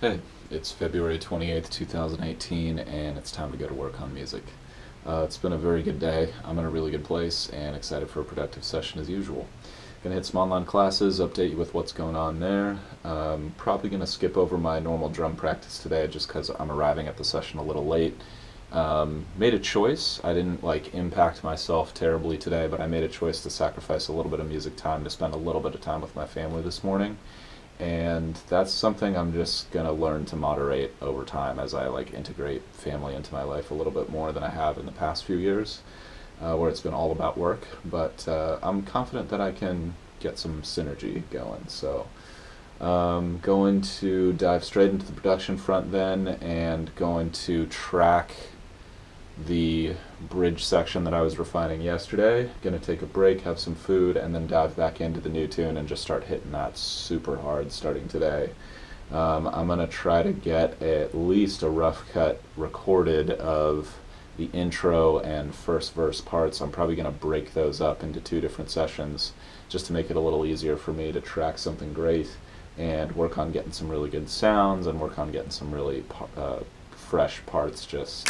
Hey, it's February 28th, 2018, and it's time to go to work on music. It's been a very good day. I'm in a really good place and excited for a productive session as usual. Gonna hit some online classes, update you with what's going on there. Probably gonna skip over my normal drum practice today just because I'm arriving at the session a little late. Made a choice. I didn't impact myself terribly today, but I made a choice to sacrifice a little bit of music time to spend a little bit of time with my family this morning, and that's something I'm just gonna learn to moderate over time as I integrate family into my life a little bit more than I have in the past few years, where it's been all about work. But I'm confident that I can get some synergy going. So going to dive straight into the production front then, and going to track the bridge section that I was refining yesterday. Gonna take a break, have some food, and then dive back into the new tune and just start hitting that super hard starting today. I'm gonna try to get at least a rough cut recorded of the intro and first verse parts. I'm probably gonna break those up into two different sessions just to make it a little easier for me to track something great and work on getting some really good sounds and work on getting some really fresh parts, just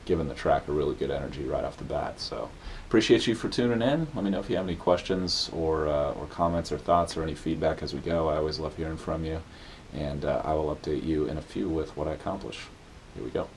giving the track a really good energy right off the bat. So appreciate you for tuning in. Let me know if you have any questions or comments or thoughts or any feedback as we go. I always love hearing from you, and I will update you in a few with what I accomplish. Here we go.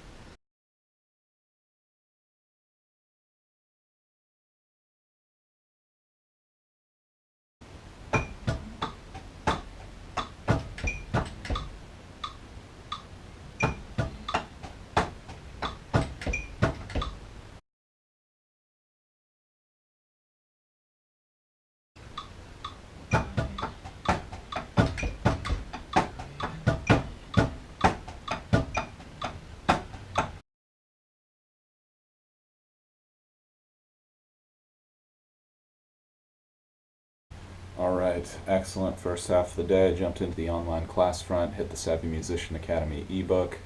Alright, excellent first half of the day. Jumped into the online class front, hit the Savvy Musician Academy ebook.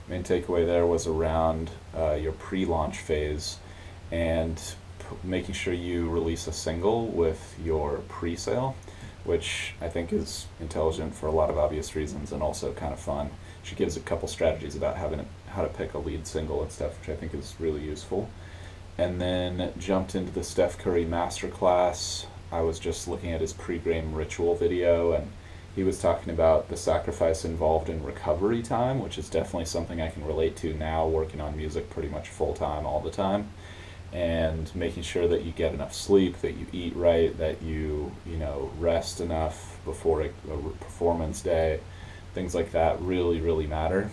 Main takeaway there was around your pre-launch phase and making sure you release a single with your pre-sale, which I think is intelligent for a lot of obvious reasons and also kind of fun. She gives a couple strategies about how to pick a lead single and stuff, which I think is really useful. And then jumped into the Steph Curry masterclass. I was just looking at his pre-game ritual video, and he was talking about the sacrifice involved in recovery time, which is definitely something I can relate to now, working on music pretty much full time all the time, and making sure that you get enough sleep, that you eat right, that you rest enough before a performance day. Things like that really matter.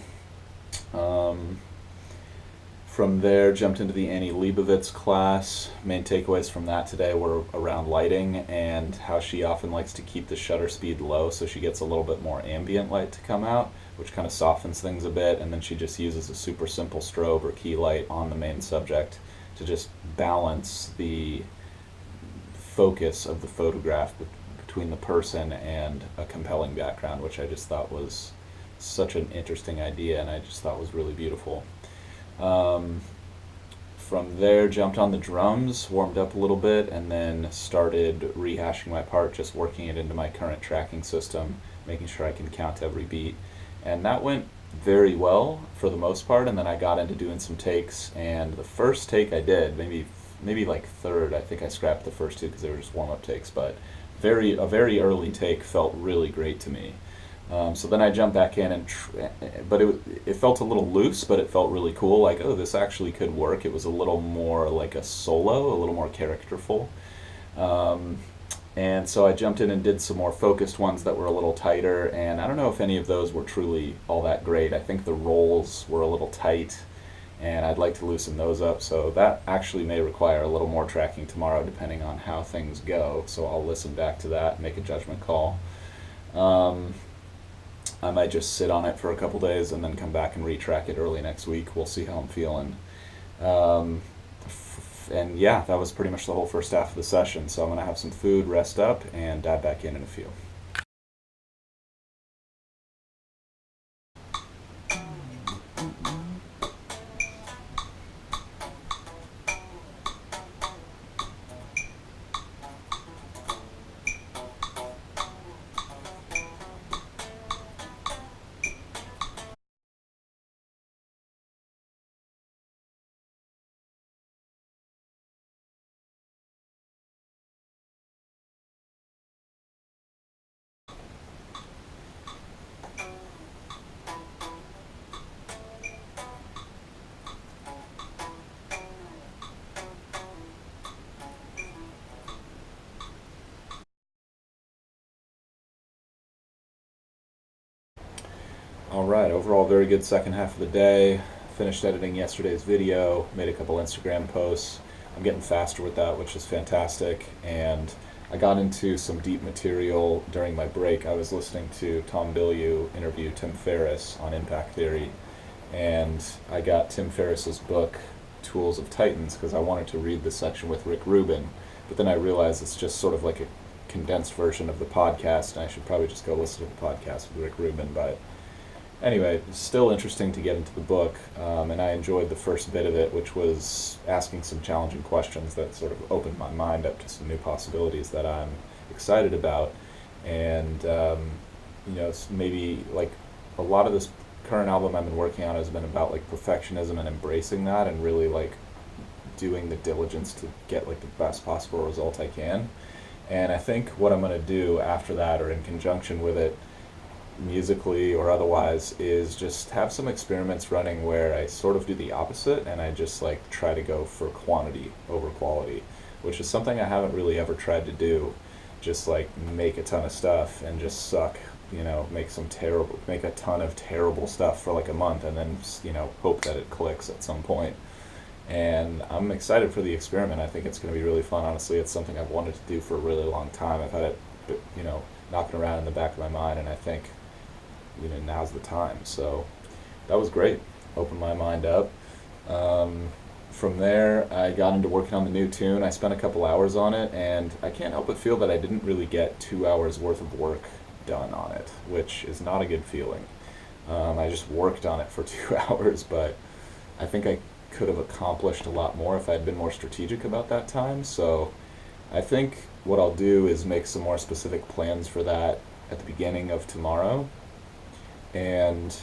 From there, jumped into the Annie Leibovitz class. Main takeaways from that today were around lighting and how she often likes to keep the shutter speed low so she gets a little bit more ambient light to come out, which kind of softens things a bit, and then she just uses a super simple strobe or key light on the main subject to just balance the focus of the photograph between the person and a compelling background, which I just thought was such an interesting idea and I just thought was really beautiful. From there, jumped on the drums, warmed up a little bit, and then started rehashing my part, just working it into my current tracking system, making sure I can count every beat. And that went very well for the most part, and then I got into doing some takes, and the first take I did, maybe like third, I think I scrapped the first two because they were just warm-up takes, but a very early take felt really great to me. So then I jumped back in, but it felt a little loose, but it felt really cool. Like, oh, this actually could work. It was a little more like a solo, a little more characterful. And so I jumped in and did some more focused ones that were a little tighter, and I don't know if any of those were truly all that great. I think the rolls were a little tight, and I'd like to loosen those up. So that actually may require a little more tracking tomorrow, depending on how things go. So I'll listen back to that and make a judgment call. I might just sit on it for a couple days and then come back and retrack it early next week. We'll see how I'm feeling. And yeah, that was pretty much the whole first half of the session. So I'm going to have some food, rest up, and dive back in a few. Alright, overall very good second half of the day. Finished editing yesterday's video, made a couple Instagram posts. I'm getting faster with that, which is fantastic. And I got into some deep material during my break. I was listening to Tom Bilyeu interview Tim Ferriss on impact theory. And I got Tim Ferriss's book, Tools of Titans, because I wanted to read the section with Rick Rubin. But then I realized it's just sort of like a condensed version of the podcast, and I should probably just go listen to the podcast with Rick Rubin. But anyway, it's still interesting to get into the book, and I enjoyed the first bit of it, which was asking some challenging questions that sort of opened my mind up to some new possibilities that I'm excited about. And it's maybe like a lot of this current album I've been working on has been about like perfectionism and embracing that, and really like doing the diligence to get like the best possible result I can. And I think what I'm going to do after that, or in conjunction with it, musically or otherwise, is just have some experiments running where I sort of do the opposite, and I just like try to go for quantity over quality, which is something I haven't really ever tried to do. Just like make a ton of stuff and just suck, make a ton of terrible stuff for like a month, and then hope that it clicks at some point. And I'm excited for the experiment. I think it's going to be really fun. Honestly, it's something I've wanted to do for a really long time. I've had it, knocking around in the back of my mind, and I think, now's the time. So that was great. Opened my mind up. From there, I got into working on the new tune. I spent a couple hours on it, and I can't help but feel that I didn't really get 2 hours worth of work done on it, which is not a good feeling. I just worked on it for 2 hours, but I think I could have accomplished a lot more if I had been more strategic about that time. So I think what I'll do is make some more specific plans for that at the beginning of tomorrow. And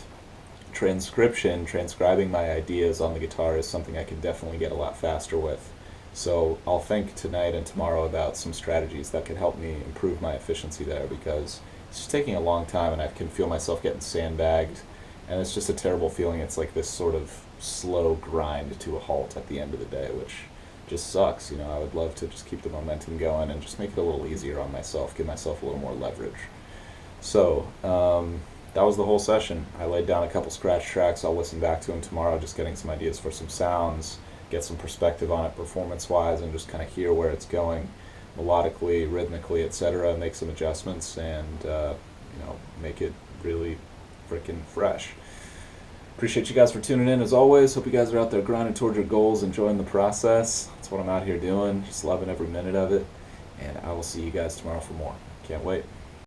transcribing my ideas on the guitar is something I can definitely get a lot faster with. So I'll think tonight and tomorrow about some strategies that could help me improve my efficiency there, because it's just taking a long time and I can feel myself getting sandbagged, and it's just a terrible feeling. It's like this sort of slow grind to a halt at the end of the day, which just sucks. I would love to just keep the momentum going and just make it a little easier on myself, give myself a little more leverage. So that was the whole session. I laid down a couple scratch tracks. I'll listen back to them tomorrow, just getting some ideas for some sounds, get some perspective on it performance-wise, and just kind of hear where it's going melodically, rhythmically, etc. Make some adjustments, and make it really freaking fresh. Appreciate you guys for tuning in as always. Hope you guys are out there grinding towards your goals, enjoying the process. That's what I'm out here doing, just loving every minute of it. And I will see you guys tomorrow for more. Can't wait.